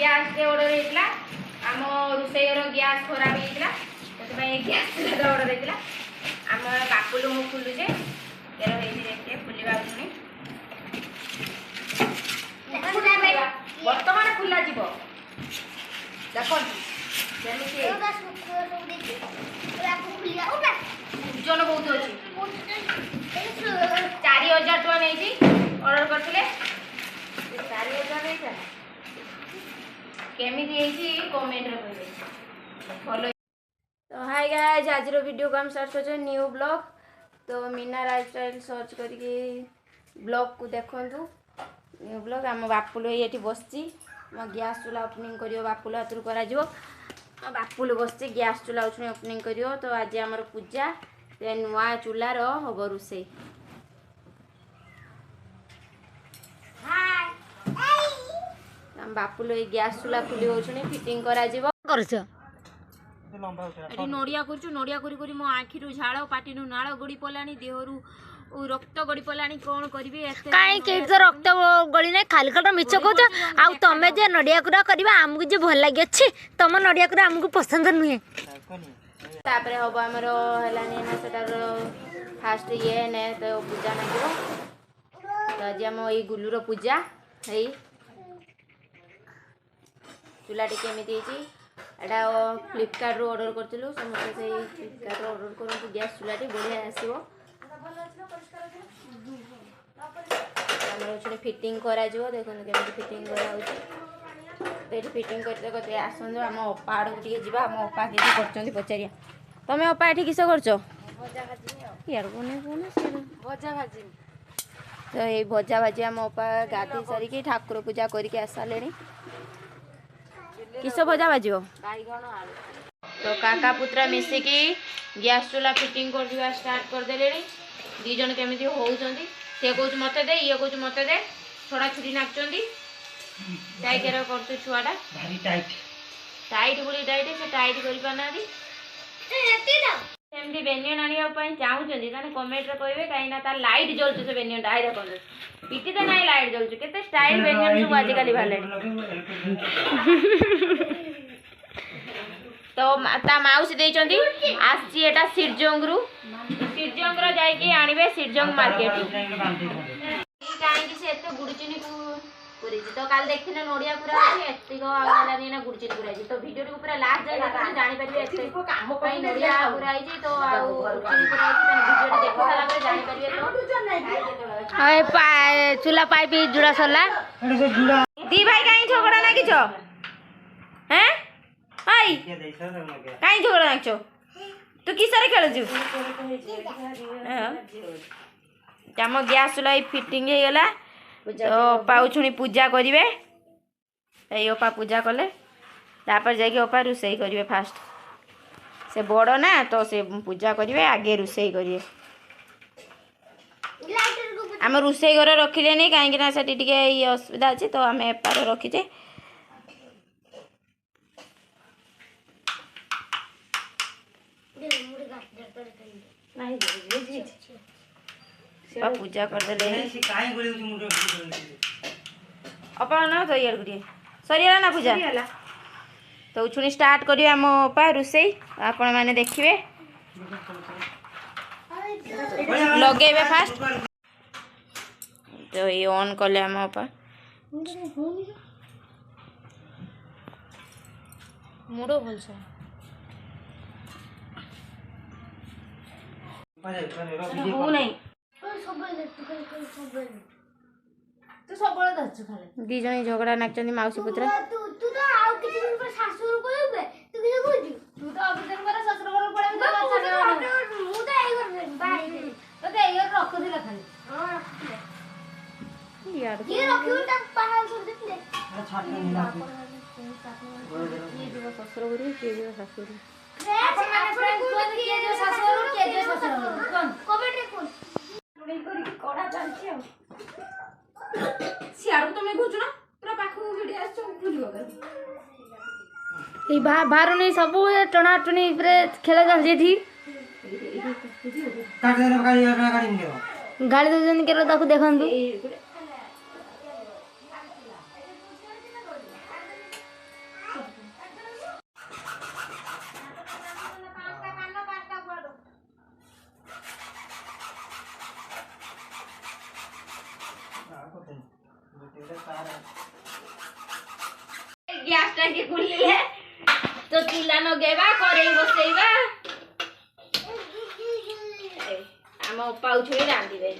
Gas के order हेतला आम रुसेयर gas खराब हेतला ततबाई गैस चूल्हा ऑर्डर हेतला आम बापुलु मु खुलुजे केरो हेजी देखते खुलिबा उठनी वर्तमान खुला जीव देखो जेमिति ओजन बहुत अच्छी 4000 टका नहीं ऑर्डर करथिले 4000 नहीं केमी कमेंट रे कहबे तो हाय गाइस आज वीडियो को हम स्टार्ट कर न्यू ब्लॉग तो मीना लाइफस्टाइल सर्च करके ब्लॉग को देखंतु न्यू ब्लॉग आम बापुल ये बसची मो गैस चूल्हा ओपनिंग करियो बापुल हाथ करा जिवो बापुल बसची गैस चूल्हा ओपनिंग करियो तो आज आमर पूजा ते नुआ चूल्हार हम रोषे बापुल ये गैस चूल्हा खुली होछनी फिटिंग करा जिवो करछ एटी नोडिया करछु नोडिया करी करी मो आखिरु झाळ पाटिनु नाळ गडी पलानी देहरु रक्त गडी पलानी कोन करबी एते काई के तो रक्त गडी नै खाली कट मिछ कहछ आ तमे जे नडिया कुरा करबा हमकु जे भल लागि अछि तम नडिया कुरा हमकु पसंद नुहे तापरे होबो हमरो हलानी ना सेटार फास्ट ये ने तो पूजा नागियो तो जे हम ई गुल्लुरो पूजा हेई चूल्हाटी केमिति छी एटा फ्लिपकार्ट रो ऑर्डर करथिलु समस्त से फ्लिपकार्ट रो ऑर्डर करंतु गैस चूल्हाटी बढ़िया आसीबो हमर फिटिंग करा जो देखन केमिति फिटिंग करा होची तेरी फिटिंग करते करते आसन हम अपा आड़ के जीवा हम अपा के करचंती पचारिया तमे अपा एठी किस करचो भजा भाजी यार कोने कोने भजा भाजी तो ये भजा भाजी हम अपा गाधी सारी के ठाकुर पूजा करके आसालेनी किस भजा भाजियो बैगन आलू तो काका पुत्रा मिसिकी गैस चूल्हा फिटिंग कर दिवा स्टार्ट कर देलेनी दी जन केमिति होउचंती से कहूँ मत दे ये कहूँ मत दे छोड़ा छुरी नाचुंती टाइट करतु छुआटा भारी टाइट टाइट बोली टाइट से टाइट करि पानादी सेमती बेनियन आनिया पई चाहुचंदी ताने कमेंट रे कहबे काई ना ता लाइट जलछु से बेनियन आइ देखो पिटी तो नाही लाइट जलछु केते स्टाइल बेनियन सब आज काली भाले तो ता माउस देइचंदी आसी एटा सिरजंगरु सिरजंग रो जाई के आनिबे सिरजंग मार्केट काई कि से एते गुडचिनी को तो काल देखिने नोडिया पूरा अछि एतिको आगलानी ना गुडचिनी पूरा अछि तो वीडियो रे पूरा लास्ट जाय आपण जानि परिबे एते काम पई नोडिया पूरा अछि तो आ गुडचिनी पूरा अछि तने वीडियो रे देखो साला पर जानि परिबे तो हाय चूल्हा पाइप जुड़ा सरला दी भाई काई झगड़ा ना किछो हैं हाय काई झगड़ा ना किछो तू किसरे खेलजु हम गैस चूल्हा फिटिंग हे गेला तो पाउछुणी पूजा करिवे ए ओपा पूजा कले तापर जाके ओपा रुसई करिवे फास्ट से बड़ ना तो से पूजा करिवे आगे रुसई करिवे हम रुसई घर रखिले नहीं कहीं ना सेठी टिके ई असुविधा अछि तो हम एपार रखिजे पूजा कर देले अपन ना तो यार गुडी सरिया ना पूजा तो छुनी स्टार्ट करियो हम पा रुसई आपण माने देखिबे लगेबे फास्ट तो ये ऑन करले हम पा मुडो भलसे हो नहीं तू सब बड़ दछु खाले दी जणी झगड़ा नाचंदी माउसी पुत्र तू तो आउ किछि दिन पर सासुर कोइबे तू किछ कहू तू तो अब दिन पर ससुर घर पड़े मु तो एई घर बाई तो एई घर रख दिला खाली हां यार ये रखियो त बाहर कर देले छाट नहीं ला ये जो ससुर घरी के जो ससुर अपन माने फ्रेंड कोन के जो ससुर के जो ससुर कोन कमेंट रे कोन नहीं करी कोडा चलछि आ सियारो तमे गुजु ना पूरा पाखु भिडी आछो खुलियो कर ए बाहर नहीं सब टना टनी रे खेला जा जेठी काट दे गाड़ी में गाड़ी दे जन के ताकू देखंतु गैस टाकी खुलिले तो चूल्हा नगेबा करेई बसेइबा आम अप्पा उछुई रांधिबे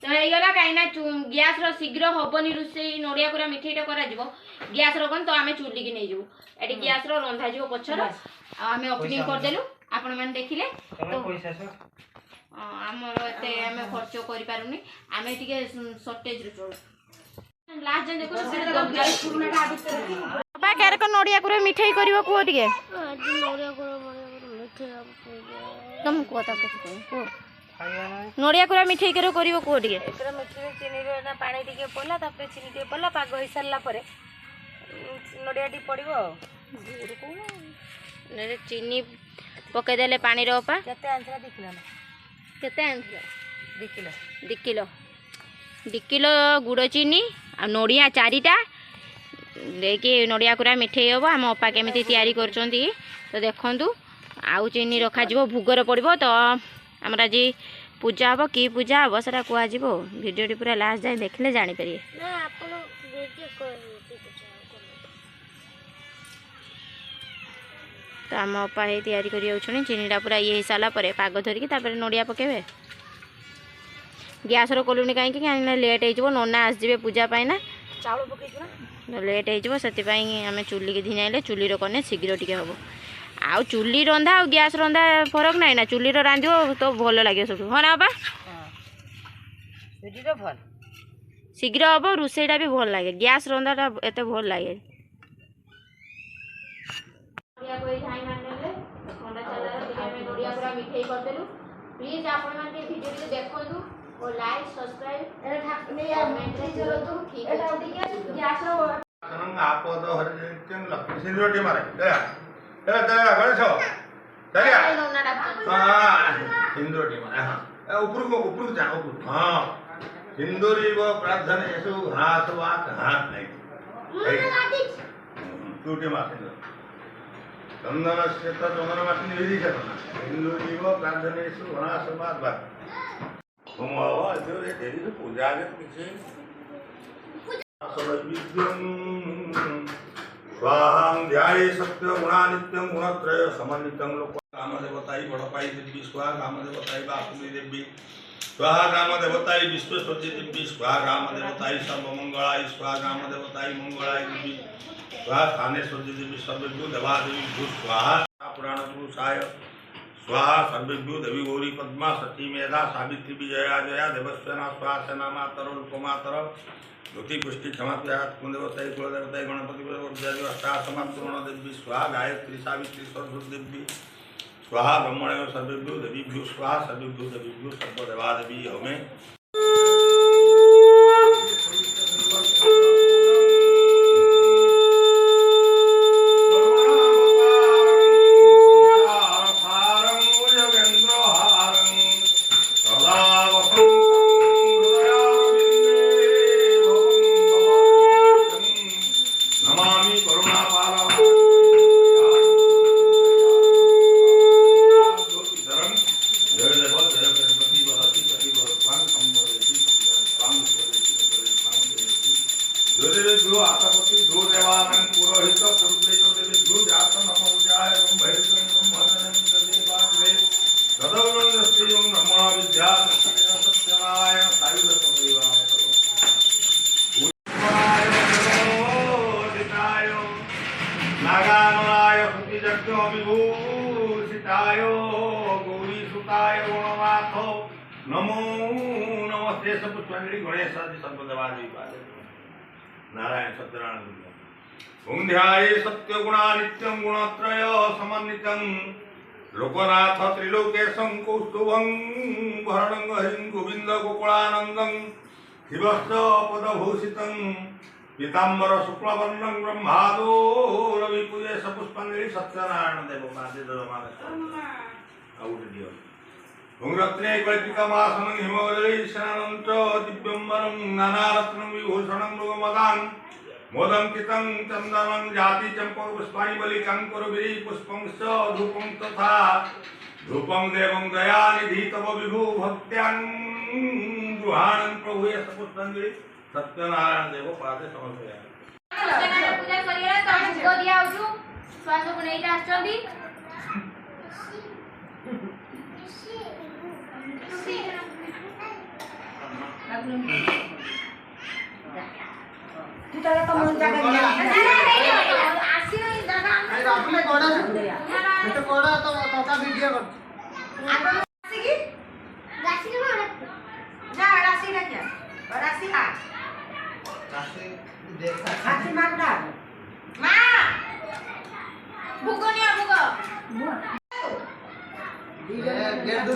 तो ହେଇଗଲା କାହିଁକିନା ଗ୍ୟାସ୍ର ଶୀଘ୍ର ହବନି ରୋଷେଇ ନଡ଼ିଆ ପୁରା ମିଠେଇଟା କରାଯିବ ଗ୍ୟାସ୍ର କ'ଣ ତ ଆମେ ଚୁଲିକି ନେଇଯିବୁ ଏଠି ଗ୍ୟାସ୍ର ରନ୍ଧାଯିବ ପଛର ଆଉ ଆମେ ଓପନିଂ କରିଦେଲୁ ଆପଣମାନେ ଦେଖିଲେ ତ ଆମର ଏତେ ଆମେ ଖର୍ଚ୍ଚ କରିପାରୁନି ଆମେ ଟିକେ ସର୍ଟେଜରେ ଚଳୁ ଲାଷ୍ଟ ଯାଏଁ ଦେଖୁ ବାବା କେରକ ନଡ଼ିଆ କୁରେ ମିଠେଇ କରିବ କୁହ ଟିକେ ତମ କୁହ ତ କେତେ କୁହ नड़िया कुरा मिठाई करो करिवो को टिके एकरा मिठाई चीनी रे ना पानी टिके पड़ला तापर चीनी टिके पड़ला पाग होई सारला परे नड़िया टी पड़िवो गुड़ को ने चीनी पके देले पानी रो पा केते आंसरा दिखला ना केते आंसरा 2 किलो गुड़ चीनी आ नड़िया चारिटा लेके नड़िया कुरा मिठाई हबो हम अपा केमिति तयारी करचोंती तो देखंतु आउ चीनी रखा जिवो भुगर पड़िवो तो हमरा जी पूजा हम कि पूजा हम सेटा कह भिडियो पूरा लास्ट जाए देखले जानी पारे तो आम अपा ही तैयारी करी चीनीटा पूरा ये सारा पर पाग धरिकी नड़िया पकेबे गैस कलुनी कहीं लेट हो नना आसजे पूजा पाइना चाउल पकई लेट हो आम चुली की धिनाइले चुलीर कने शीघ्र टिके हम आउ चुली रंधा और गैस रंधा फरक नहीं ना चुली रांधिबो तो भल लगे सब हाँ ना बाबा शीघ्र हम रोसईटा भी भल लगे गैस रंधाटा एत भल लगे प्लीज आपण माने वीडियो को देखंतु और लाइक सब्सक्राइब कमेंट करू ठीक है गैस रो आपद हरित्यं लक्ष्मी सिंदूरटी मारे गणेश सिंदूरटी मारे हाँ ऊपर जा ऊपर हाँ सिंदूरी वो प्रार्थना ऐसो हाँ सब बात हाँ नहीं टूटी मार चंदन से तो चंदन माटी विधि से सिंदूरी वो प्रार्थना ऐसो हाँ सब बात तुम आओ जो ये तेरी तो पूजा के पीछे स्वाहां ध्याये सत्य गुणानित्यं गुणत्रय समन्वितं लोक कामदेवताई बड़पाई देवी स्वाहा कामदेवताई बासुदेवी देवी स्वाहा कामदेवताई विश्वेश्वरी देवी स्वाहा कामदेवताई सर्वमंगलाय स्वाहा कामदेवताई मंगलाय देवी स्वाहा स्थानेश्वरी देवी सर्वेभ्यो देवादेवी स्वाहा पुराण पुरुषाय स्वाहा सर्वेभ्यो देवी गौरी पद्मा सती मेधा सावित्री विजया जया देवस्वना स्वाहा सेना मातर रूपमातर ज्योति पुष्टि क्षमा आत्मदेवताई कुलदेवताई गणपति अष्टासमान देवी स्वाहा गायत्री सावित्री सरस्वती देवी स्वाहा ब्रह्मण्य सर्वेभ्यो देवीभ्यो स्वाहा सर्वेभ्यो देवीभ्यो सर्वदेवादेवी हमें नमो नमस्ते पुष्पांजलि गणेश सर्वदेवादेवी नारायण सत्यनारायण ओम ध्याये सत्य गुणानित्यं गुणत्रय समन्वितं लोकनाथ त्रिलोकेशं कौस्तुभं भरणं हरिं गोविंद गोकुलानंदं शिवस्य पदभूषितं पीताम्बर शुक्लवर्णं ब्रह्मादो रविपूजे पुष्पांजलि सत्यनारायण देव माते दमानस रत्ने कल्पितमासनं हिमवलैशनंच दिव्यंबरं नानारत्नं विभूषणं मृगमदां मोदंकितं चन्दनं जाति चंपक पुष्पाणि बलिकं कुरुभिः पुष्पं च धूपं तथा रूपम देवं दयानिधि तव विभु भक्त्यान गृहाणं प्रभु सपुष्पांजलि सत्यनारायण देव पादे समर्पयामि। सत्यनारायण पूजा करिए तो हम भोग दिया आउछु श्वास को नहीं आछंदी तू त्याला का म्हणून जागा घ्या आसी नाही दादा अरे आपले कोडा तो कोडा तो का वीडियो कर गासी के मार जा राशि रखिया राशि आ हाती मागणार मां भूगो नहीं भूगो गेट दू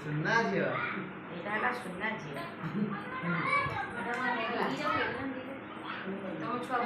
सुनना जी एटाला सुनना जी तो छुआ